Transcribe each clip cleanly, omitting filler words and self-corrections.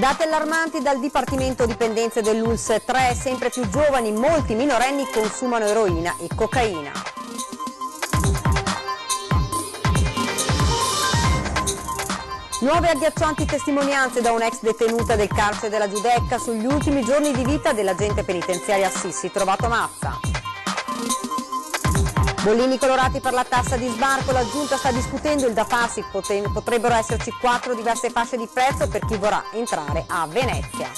Dati allarmanti dal Dipartimento Dipendenze dell'ULSS 3, sempre più giovani, molti minorenni consumano eroina e cocaina. Nuove agghiaccianti testimonianze da un'ex detenuta del carcere della Giudecca sugli ultimi giorni di vita dell'agente penitenziaria Assisi, trovato Mazza. Bollini colorati per la tassa di sbarco, la Giunta sta discutendo il da farsi, potrebbero esserci 4 diverse fasce di prezzo per chi vorrà entrare a Venezia.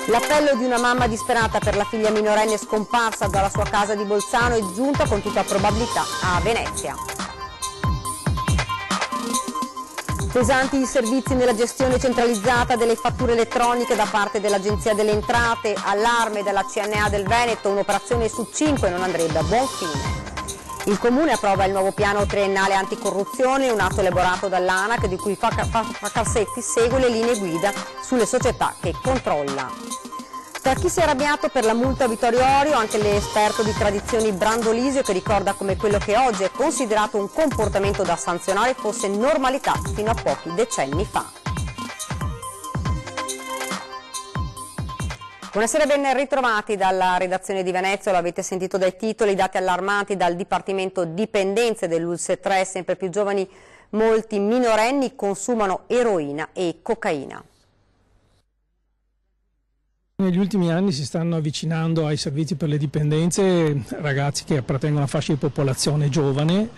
L'appello di una mamma disperata per la figlia minorenne scomparsa dalla sua casa di Bolzano è giunta con tutta probabilità a Venezia. Pesanti i servizi nella gestione centralizzata delle fatture elettroniche da parte dell'Agenzia delle Entrate, allarme dalla CNA del Veneto, un'operazione su 5 non andrebbe a buon fine. Il Comune approva il nuovo piano triennale anticorruzione, un atto elaborato dall'ANAC di cui Facalsetti segue le linee guida sulle società che controlla. Tra chi si è arrabbiato per la multa a Vittorio Orio, anche l'esperto di tradizioni Brandolisio, che ricorda come quello che oggi è considerato un comportamento da sanzionare fosse normalità fino a pochi decenni fa. Buonasera, ben ritrovati dalla redazione di Venezia. Lo avete sentito dai titoli, dati allarmanti dal Dipartimento Dipendenze dell'ULSS 3, sempre più giovani, molti minorenni consumano eroina e cocaina. Negli ultimi anni si stanno avvicinando ai servizi per le dipendenze ragazzi che appartengono a fasce di popolazione giovane.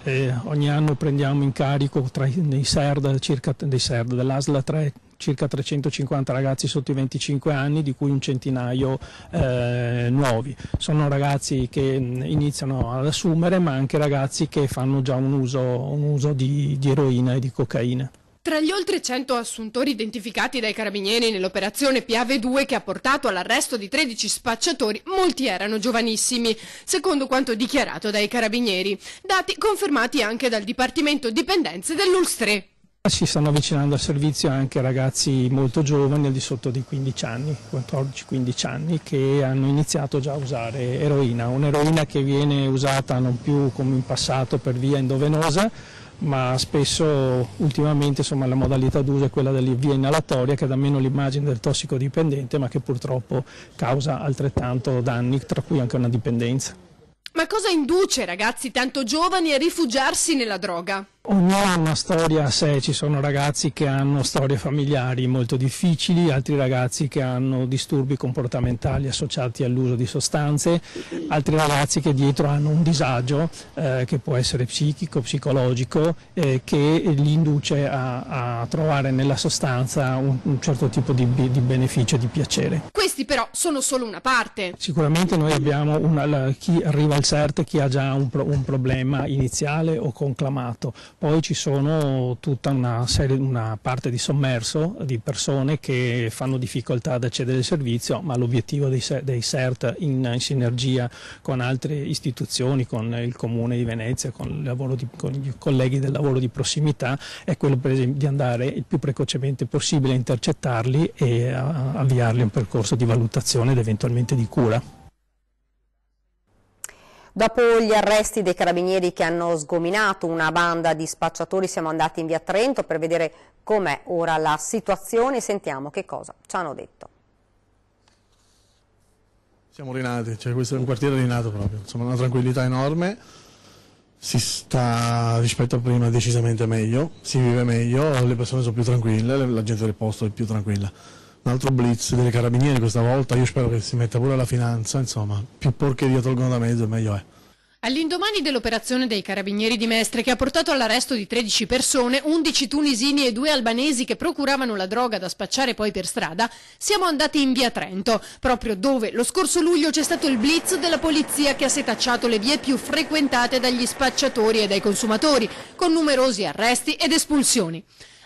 Ogni anno prendiamo in carico nei SERD dell'ASL 3 circa 350 ragazzi sotto i 25 anni, di cui un centinaio nuovi. Sono ragazzi che iniziano ad assumere, ma anche ragazzi che fanno già un uso di eroina e di cocaina. Tra gli oltre 100 assuntori identificati dai carabinieri nell'operazione Piave 2 che ha portato all'arresto di 13 spacciatori, molti erano giovanissimi, secondo quanto dichiarato dai carabinieri, dati confermati anche dal Dipartimento Dipendenze dell'ULSS 3. Si stanno avvicinando al servizio anche ragazzi molto giovani, al di sotto di 15 anni, 14-15 anni, che hanno iniziato già a usare eroina, un'eroina che viene usata non più come in passato per via endovenosa, ma spesso ultimamente la modalità d'uso è quella della via inalatoria, che dà meno l'immagine del tossicodipendente, ma che purtroppo causa altrettanto danni, tra cui anche una dipendenza. Ma cosa induce ragazzi tanto giovani a rifugiarsi nella droga? Ognuno ha una storia a sé, ci sono ragazzi che hanno storie familiari molto difficili, altri ragazzi che hanno disturbi comportamentali associati all'uso di sostanze, altri ragazzi che dietro hanno un disagio che può essere psichico, psicologico, che li induce a trovare nella sostanza un certo tipo di beneficio e di piacere. Questi però sono solo una parte. Sicuramente noi abbiamo chi arriva al CERT, chi ha già un problema iniziale o conclamato. Poi ci sono tutta una parte di sommerso di persone che fanno difficoltà ad accedere al servizio, ma l'obiettivo dei CERT in sinergia con altre istituzioni, con il Comune di Venezia, con i colleghi del lavoro di prossimità, è quello per esempio di andare il più precocemente possibile a intercettarli e a avviarli a un percorso di valutazione ed eventualmente di cura. Dopo gli arresti dei carabinieri che hanno sgominato una banda di spacciatori, siamo andati in via Trento per vedere com'è ora la situazione. Sentiamo che cosa ci hanno detto. Siamo rinati, questo è un quartiere rinato proprio, una tranquillità enorme, si sta rispetto a prima decisamente meglio, si vive meglio, le persone sono più tranquille, la gente del posto è più tranquilla. Un altro blitz dei carabinieri questa volta, io spero che si metta pure la finanza, più porcheria tolgono da mezzo meglio è. All'indomani dell'operazione dei carabinieri di Mestre, che ha portato all'arresto di 13 persone, 11 tunisini e 2 albanesi che procuravano la droga da spacciare poi per strada, siamo andati in via Trento, proprio dove lo scorso luglio c'è stato il blitz della polizia che ha setacciato le vie più frequentate dagli spacciatori e dai consumatori, con numerosi arresti ed espulsioni.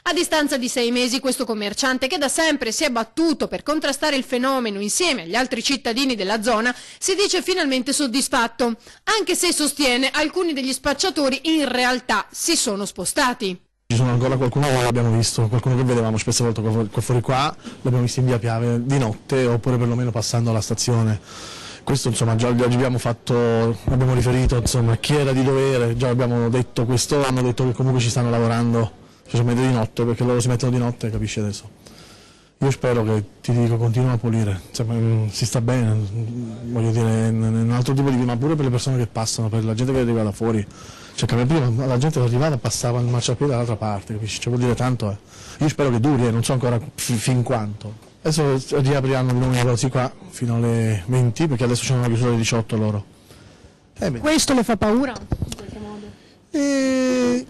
A distanza di 6 mesi questo commerciante, che da sempre si è battuto per contrastare il fenomeno insieme agli altri cittadini della zona, si dice finalmente soddisfatto, anche se sostiene alcuni degli spacciatori in realtà si sono spostati. Ci sono ancora qualcuno che l'abbiamo visto, qualcuno che vedevamo spesso qua fuori qua, l'abbiamo visto in via Piave di notte oppure perlomeno passando alla stazione. Questo già abbiamo riferito chi era di dovere, già abbiamo detto questo, hanno detto che comunque ci stanno lavorando. Specialmente di notte, perché loro si mettono di notte, capisci adesso. Io spero che, ti dico, continua a pulire, cioè, si sta bene, voglio dire, è un altro tipo di vita, ma pure per le persone che passano, per la gente che arriva da fuori, cioè che prima la gente che arrivava passava il marciapiede dall'altra parte, capisci? Cioè, vuol dire tanto, Io spero che duri, non so ancora fin quanto. Adesso riapriranno di nuovo i negozi qua fino alle 20, perché adesso c'è una chiusura alle 18 loro. Questo le fa paura? In qualche modo?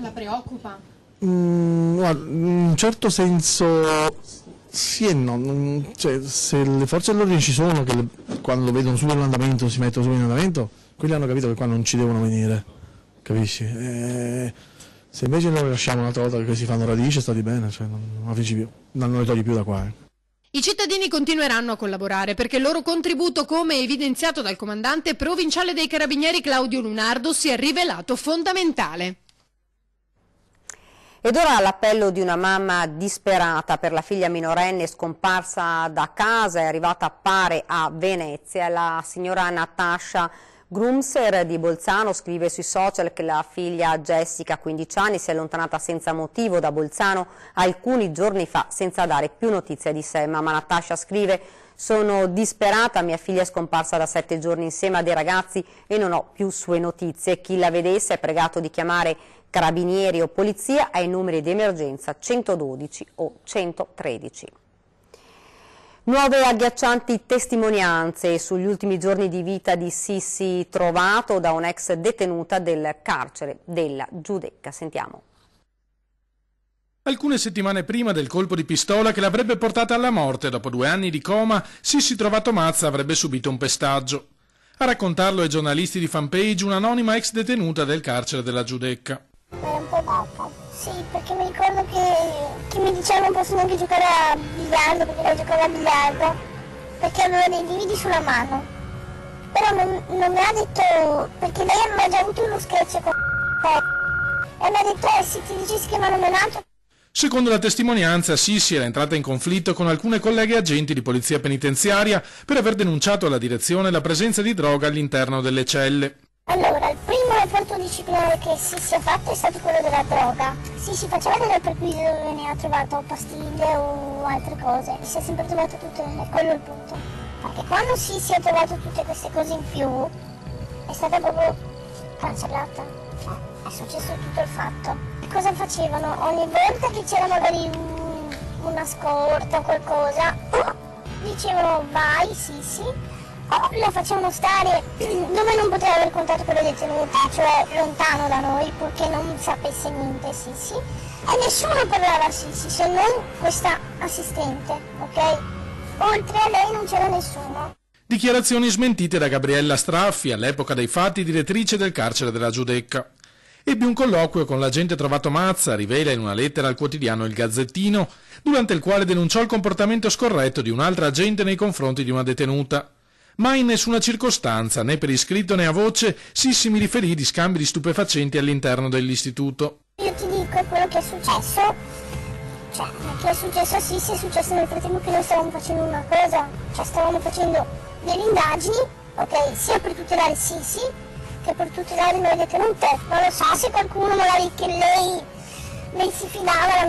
La preoccupa? Guarda, in un certo senso sì e no, cioè, se le forze dell'ordine ci sono, che quando vedono subito l'andamento si mettono subito in andamento, quelli hanno capito che qua non ci devono venire, capisci? Se invece noi lasciamo un'altra volta che si fanno radici, stati bene, cioè, non le togli più da qua. I cittadini continueranno a collaborare perché il loro contributo, come evidenziato dal comandante provinciale dei Carabinieri Claudio Lunardo, si è rivelato fondamentale. Ed ora l'appello di una mamma disperata per la figlia minorenne scomparsa da casa, è arrivata pare a Venezia. La signora Natascia Grumser di Bolzano scrive sui social che la figlia Jessica, 15 anni, si è allontanata senza motivo da Bolzano alcuni giorni fa senza dare più notizie di sé. Mamma Natascia scrive: sono disperata, mia figlia è scomparsa da 7 giorni insieme a dei ragazzi e non ho più sue notizie. Chi la vedesse è pregato di chiamare Carabinieri o Polizia ai numeri di emergenza 112 o 113. Nuove agghiaccianti testimonianze sugli ultimi giorni di vita di Sissi, trovato da un'ex detenuta del carcere della Giudecca. Sentiamo. Alcune settimane prima del colpo di pistola che l'avrebbe portata alla morte dopo 2 anni di coma, Sissi trovato Mazza avrebbe subito un pestaggio. A raccontarlo ai giornalisti di Fanpage un'anonima ex detenuta del carcere della Giudecca. Era un po' dopo, sì, perché mi ricordo che mi dicevano non posso neanche giocare a biliardo, perché lei giocava a biliardo, perché aveva dei lividi sulla mano. Però non mi ha detto, perché lei aveva già avuto uno sketch con e mi ha detto se ti dicessi che mi hanno menato. Secondo la testimonianza, Sissi era entrata in conflitto con alcune colleghe agenti di polizia penitenziaria per aver denunciato alla direzione la presenza di droga all'interno delle celle. Allora, il primo rapporto disciplinare che Sissi ha fatto è stato quello della droga. Sissi faceva delle perquisite dove ne ha trovato pastiglie o altre cose, si è sempre trovato tutto, è quello il punto. Perché quando Sissi ha trovato tutte queste cose in più, è stata proprio cancellata. È successo tutto il fatto. E cosa facevano? Ogni volta che c'era magari una scorta o qualcosa, dicevano vai Sissi, la facciamo stare dove non poteva aver contatto con le detenute, cioè lontano da noi, purché non sapesse niente Sissi, e nessuno parlava a Sissi se non questa assistente, ok? Oltre a lei non c'era nessuno. Dichiarazioni smentite da Gabriella Straffi, all'epoca dei fatti direttrice del carcere della Giudecca. Ebbe un colloquio con l'agente trovato Mazza, rivela in una lettera al quotidiano Il Gazzettino, durante il quale denunciò il comportamento scorretto di un'altra agente nei confronti di una detenuta. Mai in nessuna circostanza, né per iscritto né a voce, Sissi mi riferì di scambi di stupefacenti all'interno dell'istituto. Io ti dico quello che è successo, cioè che è successo a Sissi è successo nel frattempo che noi stavamo facendo una cosa, cioè stavamo facendo delle indagini, ok, sia per tutelare Sissi che per tutelare noi detenute. Non lo so se qualcuno magari che lei si fidava,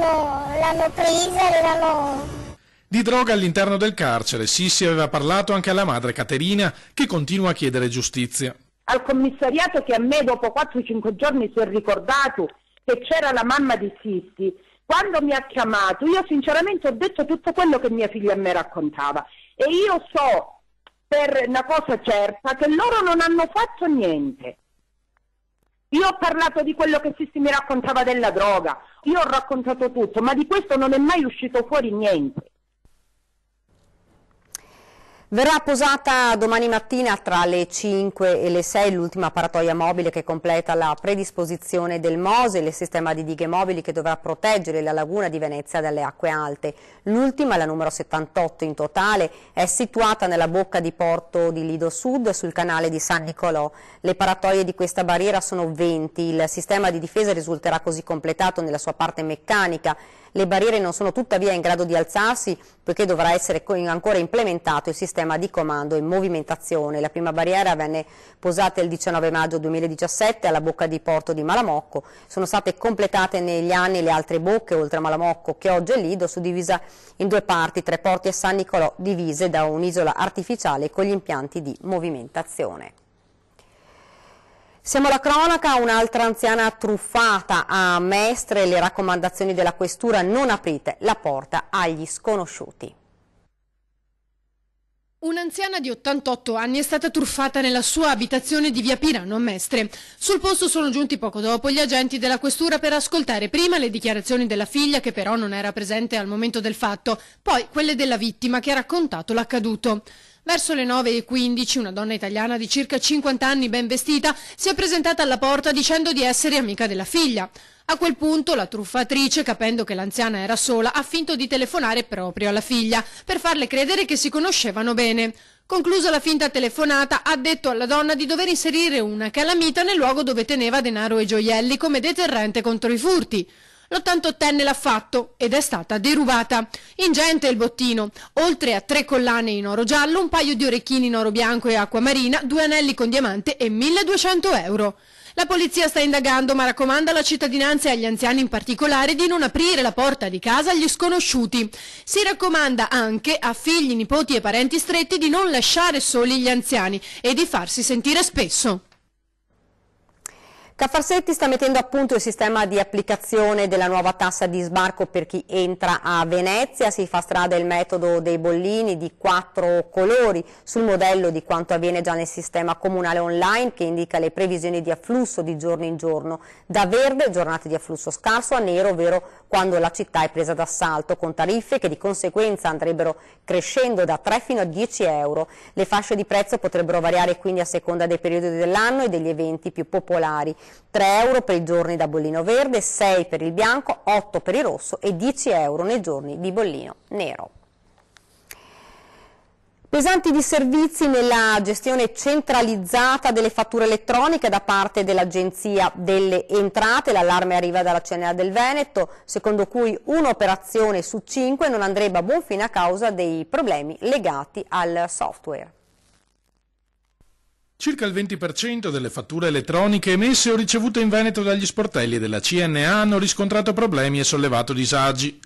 l'hanno presa, l'hanno... Di droga all'interno del carcere, Sissi aveva parlato anche alla madre Caterina, che continua a chiedere giustizia. Al commissariato, che a me dopo 4-5 giorni si è ricordato che c'era la mamma di Sissi, quando mi ha chiamato io sinceramente ho detto tutto quello che mia figlia mi raccontava, e io so per una cosa certa che loro non hanno fatto niente. Io ho parlato di quello che Sissi mi raccontava della droga, io ho raccontato tutto, ma di questo non è mai uscito fuori niente. Verrà posata domani mattina tra le 5 e le 6 l'ultima paratoia mobile che completa la predisposizione del MOSE, il sistema di dighe mobili che dovrà proteggere la laguna di Venezia dalle acque alte. L'ultima, la numero 78 in totale, è situata nella bocca di porto di Lido Sud sul canale di San Nicolò. Le paratoie di questa barriera sono 20, il sistema di difesa risulterà così completato nella sua parte meccanica. Le barriere non sono tuttavia in grado di alzarsi poiché dovrà essere ancora implementato il sistema sistema di comando e movimentazione. La prima barriera venne posata il 19 maggio 2017 alla bocca di porto di Malamocco. Sono state completate negli anni le altre bocche, oltre a Malamocco, Chioggia e Lido, suddivisa in due parti, Treporti e San Nicolò, divise da un'isola artificiale con gli impianti di movimentazione. Siamo alla cronaca, un'altra anziana truffata a Mestre, le raccomandazioni della questura: non aprite la porta agli sconosciuti. Un'anziana di 88 anni è stata truffata nella sua abitazione di via Pirano a Mestre. Sul posto sono giunti poco dopo gli agenti della questura per ascoltare prima le dichiarazioni della figlia, che però non era presente al momento del fatto, poi quelle della vittima, che ha raccontato l'accaduto. Verso le 9:15 una donna italiana di circa 50 anni, ben vestita, si è presentata alla porta dicendo di essere amica della figlia. A quel punto la truffatrice, capendo che l'anziana era sola, ha finto di telefonare proprio alla figlia per farle credere che si conoscevano bene. Conclusa la finta telefonata, ha detto alla donna di dover inserire una calamita nel luogo dove teneva denaro e gioielli come deterrente contro i furti. L'88enne l'ha fatto ed è stata derubata. Ingente il bottino: oltre a 3 collane in oro giallo, un paio di orecchini in oro bianco e acquamarina, 2 anelli con diamante e 1.200 euro. La polizia sta indagando, ma raccomanda alla cittadinanza e agli anziani in particolare di non aprire la porta di casa agli sconosciuti. Si raccomanda anche a figli, nipoti e parenti stretti di non lasciare soli gli anziani e di farsi sentire spesso. Ca' Farsetti sta mettendo a punto il sistema di applicazione della nuova tassa di sbarco per chi entra a Venezia. Si fa strada il metodo dei bollini di 4 colori, sul modello di quanto avviene già nel sistema comunale online, che indica le previsioni di afflusso di giorno in giorno. Da verde giornate di afflusso scarso, a nero ovvero quando la città è presa d'assalto, con tariffe che di conseguenza andrebbero crescendo da 3 fino a 10 euro. Le fasce di prezzo potrebbero variare quindi a seconda dei periodi dell'anno e degli eventi più popolari. 3 euro per i giorni da bollino verde, 6 per il bianco, 8 per il rosso e 10 euro nei giorni di bollino nero. Pesanti disservizi nella gestione centralizzata delle fatture elettroniche da parte dell'Agenzia delle Entrate. L'allarme arriva dalla CNA del Veneto, secondo cui un'operazione su 5 non andrebbe a buon fine a causa dei problemi legati al software. Circa il 20% delle fatture elettroniche emesse o ricevute in Veneto dagli sportelli della CNA hanno riscontrato problemi e sollevato disagi.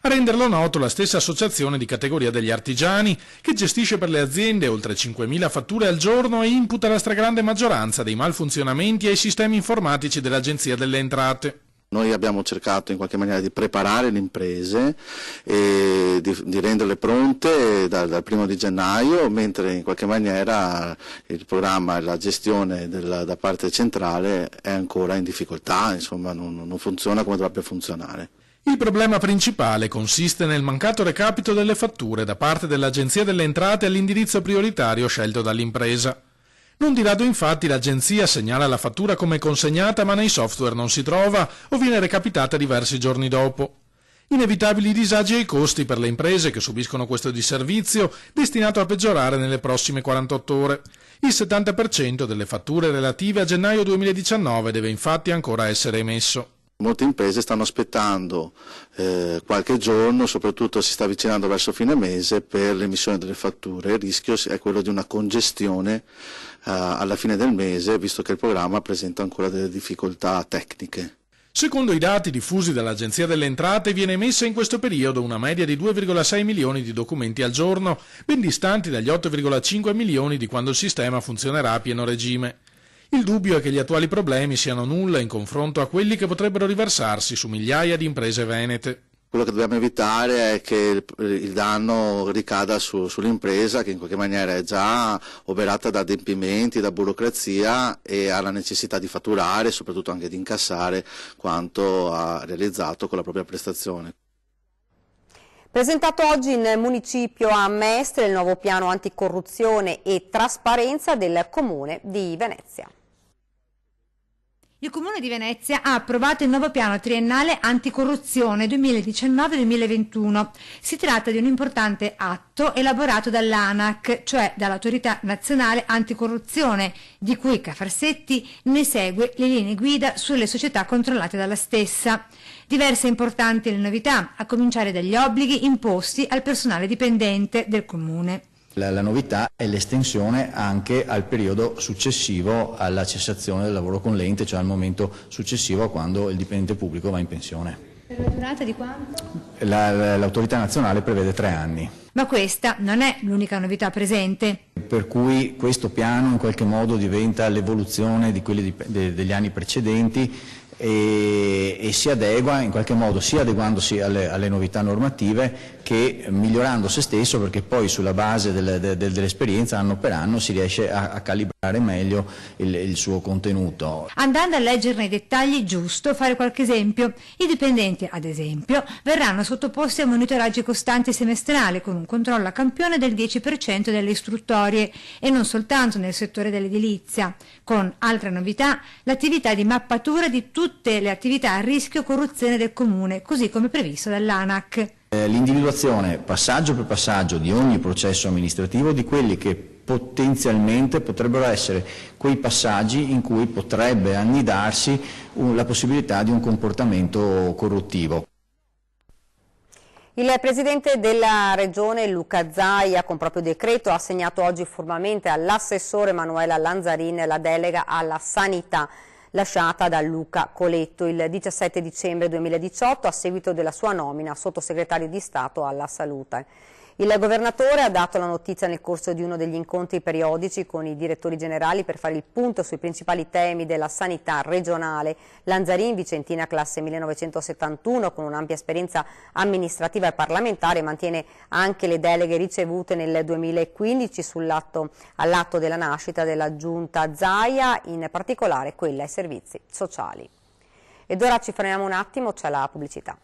A renderlo noto la stessa associazione di categoria degli artigiani, che gestisce per le aziende oltre 5.000 fatture al giorno e imputa la stragrande maggioranza dei malfunzionamenti ai sistemi informatici dell'Agenzia delle Entrate. Noi abbiamo cercato in qualche maniera di preparare le imprese e di renderle pronte dal 1° di gennaio, mentre in qualche maniera il programma e la gestione da parte centrale è ancora in difficoltà, insomma non funziona come dovrebbe funzionare. Il problema principale consiste nel mancato recapito delle fatture da parte dell'Agenzia delle Entrate all'indirizzo prioritario scelto dall'impresa. Non di rado infatti l'agenzia segnala la fattura come consegnata, ma nei software non si trova o viene recapitata diversi giorni dopo. Inevitabili disagi e costi per le imprese che subiscono questo disservizio, destinato a peggiorare nelle prossime 48 ore. Il 70% delle fatture relative a gennaio 2019 deve infatti ancora essere emesso. Molte imprese stanno aspettando qualche giorno, soprattutto si sta avvicinando verso fine mese per l'emissione delle fatture. Il rischio è quello di una congestione alla fine del mese, visto che il programma presenta ancora delle difficoltà tecniche. Secondo i dati diffusi dall'Agenzia delle Entrate viene emessa in questo periodo una media di 2,6 milioni di documenti al giorno, ben distanti dagli 8,5 milioni di quando il sistema funzionerà a pieno regime. Il dubbio è che gli attuali problemi siano nulla in confronto a quelli che potrebbero riversarsi su migliaia di imprese venete. Quello che dobbiamo evitare è che il danno ricada sull'impresa, che in qualche maniera è già oberata da adempimenti, da burocrazia e ha la necessità di fatturare e soprattutto anche di incassare quanto ha realizzato con la propria prestazione. Presentato oggi in municipio a Mestre il nuovo piano anticorruzione e trasparenza del Comune di Venezia. Il Comune di Venezia ha approvato il nuovo piano triennale anticorruzione 2019-2021. Si tratta di un importante atto elaborato dall'ANAC, cioè dall'Autorità Nazionale Anticorruzione, di cui Ca' Farsetti ne segue le linee guida sulle società controllate dalla stessa. Diverse e importanti le novità, a cominciare dagli obblighi imposti al personale dipendente del Comune. La novità è l'estensione anche al periodo successivo alla cessazione del lavoro con l'ente, cioè al momento successivo a quando il dipendente pubblico va in pensione. Per la durata di quanto? L'autorità nazionale prevede 3 anni. Ma questa non è l'unica novità presente. Per cui questo piano in qualche modo diventa l'evoluzione di quelli degli anni precedenti e si adegua in qualche modo sia adeguandosi alle novità normative che migliorando se stesso, perché poi sulla base dell'esperienza anno per anno si riesce a calibrare meglio il suo contenuto. Andando a leggerne i dettagli, giusto fare qualche esempio. I dipendenti, ad esempio, verranno sottoposti a monitoraggi costanti semestrali con un controllo a campione del 10% delle istruttorie e non soltanto nel settore dell'edilizia. Con altra novità, l'attività di mappatura di tutte le attività a rischio corruzione del Comune, così come previsto dall'ANAC. L'individuazione passaggio per passaggio di ogni processo amministrativo di quelli che potenzialmente potrebbero essere quei passaggi in cui potrebbe annidarsi la possibilità di un comportamento corruttivo. Il Presidente della Regione Luca Zaia con proprio decreto ha assegnato oggi formalmente all'assessore Manuela Lanzarin la delega alla sanità lasciata da Luca Coletto il 17 dicembre 2018 a seguito della sua nomina a sottosegretario di Stato alla Salute. Il governatore ha dato la notizia nel corso di uno degli incontri periodici con i direttori generali per fare il punto sui principali temi della sanità regionale. Lanzarin, vicentina classe 1971, con un'ampia esperienza amministrativa e parlamentare, mantiene anche le deleghe ricevute nel 2015 all'atto della nascita della giunta Zaia, in particolare quella ai servizi sociali. Ed ora ci fermiamo un attimo, c'è la pubblicità.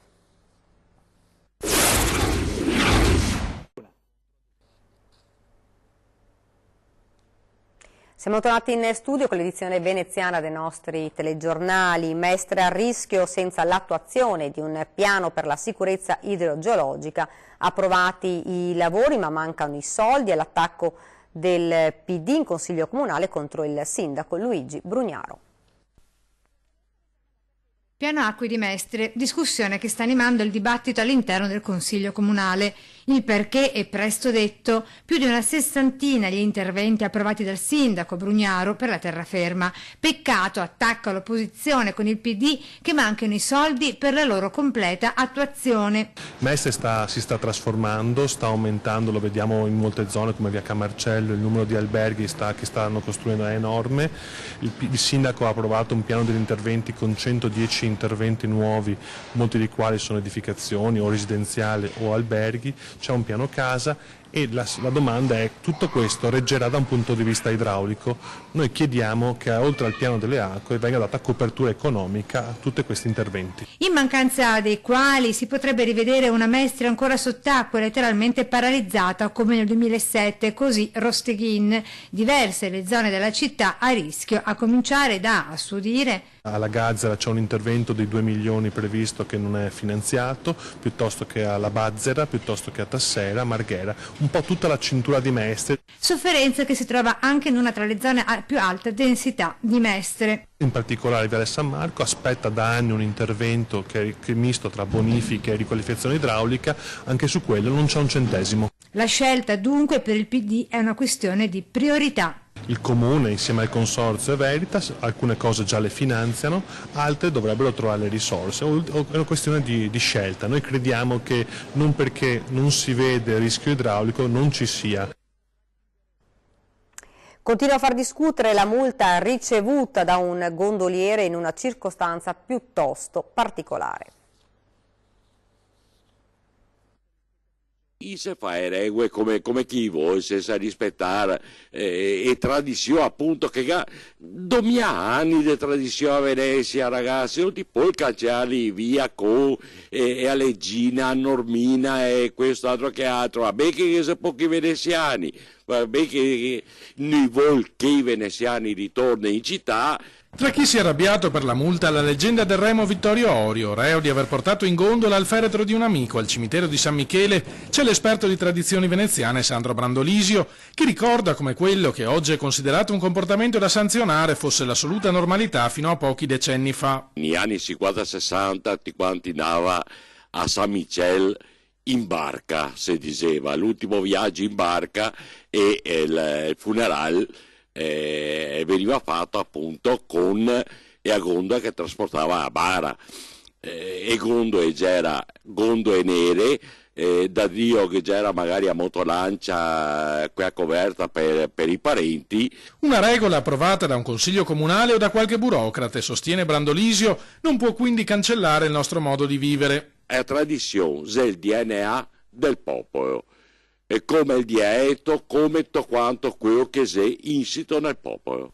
Siamo tornati in studio con l'edizione veneziana dei nostri telegiornali. Mestre a rischio senza l'attuazione di un piano per la sicurezza idrogeologica. Approvati i lavori ma mancano i soldi, e l'attacco del PD in Consiglio Comunale contro il sindaco Luigi Brugnaro. Piano acque di Mestre, discussione che sta animando il dibattito all'interno del Consiglio Comunale. Il perché è presto detto: più di una sessantina gli interventi approvati dal sindaco Brugnaro per la terraferma. Peccato, attacco all'opposizione con il PD, che mancano i soldi per la loro completa attuazione. Mestre si sta trasformando, sta aumentando, lo vediamo in molte zone come via Camarcello, il numero di alberghi che stanno costruendo è enorme. Il sindaco ha approvato un piano degli interventi con 110 interventi nuovi, molti dei quali sono edificazioni o residenziali o alberghi. C'è un piano casa e la domanda è: tutto questo reggerà da un punto di vista idraulico? Noi chiediamo che oltre al piano delle acque venga data copertura economica a tutti questi interventi. In mancanza dei quali si potrebbe rivedere una Mestre ancora sott'acqua, letteralmente paralizzata come nel 2007, così Rosteghin. Diverse le zone della città a rischio, a cominciare da, a suo dire, alla Gazzera c'è un intervento di 2 milioni previsto che non è finanziato, piuttosto che alla Bazzera, piuttosto che a Tassera, Marghera, un po' tutta la cintura di Mestre. Sofferenza che si trova anche in una tra le zone a più alta densità di Mestre. In particolare Viale San Marco aspetta da anni un intervento che è misto tra bonifiche e riqualificazione idraulica, anche su quello non c'è un centesimo. La scelta dunque per il PD è una questione di priorità. Il Comune insieme al Consorzio e Veritas alcune cose già le finanziano, altre dovrebbero trovare le risorse, è una questione di scelta. Noi crediamo che non perché non si vede il rischio idraulico non ci sia. Continua a far discutere la multa ricevuta da un gondoliere in una circostanza piuttosto particolare. Se fa regole come chi vuole, senza rispettare e tradizioni, appunto, che dommia anni di tradizione a Venezia, ragazzi, non ti puoi cacciarli via con a Leggina, a Normina e questo altro che altro. Vabbè che sono pochi veneziani, vabbè che noi vogliamo che i veneziani ritornino in città. Tra chi si è arrabbiato per la multa, la leggenda del remo Vittorio Orio, reo di aver portato in gondola il feretro di un amico al cimitero di San Michele, c'è l'esperto di tradizioni veneziane Sandro Brandolisio, che ricorda come quello che oggi è considerato un comportamento da sanzionare fosse l'assoluta normalità fino a pochi decenni fa. Negli anni 50-60 quanti andava a San Michele in barca, si diceva, l'ultimo viaggio in barca, e il funerale veniva fatto appunto con la gondola che trasportava a bara, e gondole c'era gondole nere, da Dio che c'era magari a motolancia qui a coperta per i parenti. Una regola approvata da un consiglio comunale o da qualche burocrate, sostiene Brandolisio, non può quindi cancellare il nostro modo di vivere. È tradizione, è il DNA del popolo, è come il dialetto, come tutto quanto quello che è insito nel popolo.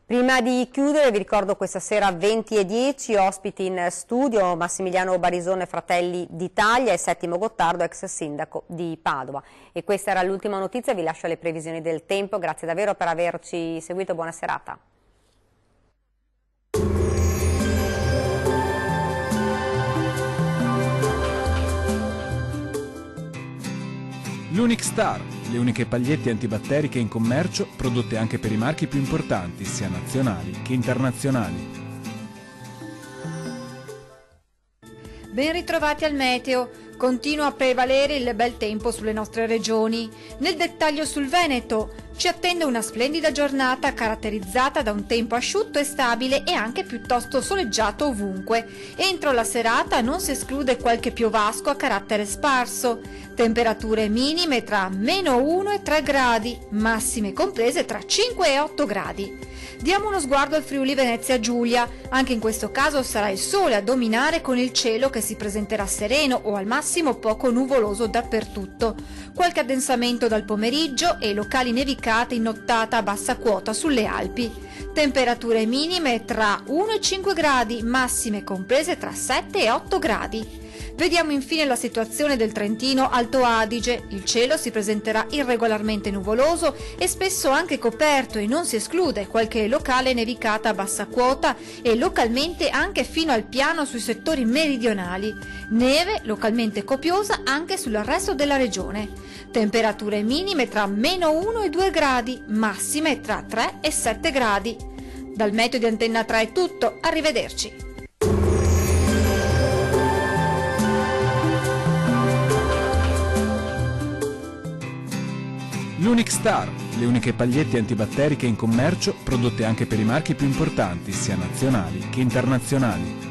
Prima di chiudere vi ricordo questa sera 20:10 ospiti in studio Massimiliano Barisone Fratelli d'Italia e Settimo Gottardo, ex sindaco di Padova. E questa era l'ultima notizia, vi lascio le previsioni del tempo, grazie davvero per averci seguito, buona serata. L'Unic Star, le uniche pagliette antibatteriche in commercio, prodotte anche per i marchi più importanti, sia nazionali che internazionali. Ben ritrovati al meteo. Continua a prevalere il bel tempo sulle nostre regioni. Nel dettaglio sul Veneto ci attende una splendida giornata caratterizzata da un tempo asciutto e stabile e anche piuttosto soleggiato ovunque. Entro la serata non si esclude qualche piovasco a carattere sparso. Temperature minime tra -1 e 3 gradi, massime comprese tra 5 e 8 gradi. Diamo uno sguardo al Friuli Venezia Giulia. Anche in questo caso sarà il sole a dominare, con il cielo che si presenterà sereno o al massimo poco nuvoloso dappertutto. Qualche addensamento dal pomeriggio e locali nevicate in nottata a bassa quota sulle Alpi. Temperature minime tra 1 e 5 gradi, massime comprese tra 7 e 8 gradi. Vediamo infine la situazione del Trentino Alto Adige. Il cielo si presenterà irregolarmente nuvoloso e spesso anche coperto e non si esclude qualche locale nevicata a bassa quota e localmente anche fino al piano sui settori meridionali. Neve localmente copiosa anche sul resto della regione. Temperature minime tra -1 e 2 gradi, massime tra 3 e 7 gradi. Dal meteo di Antenna 3 è tutto, arrivederci. L'Unic Star, le uniche pagliette antibatteriche in commercio, prodotte anche per i marchi più importanti, sia nazionali che internazionali.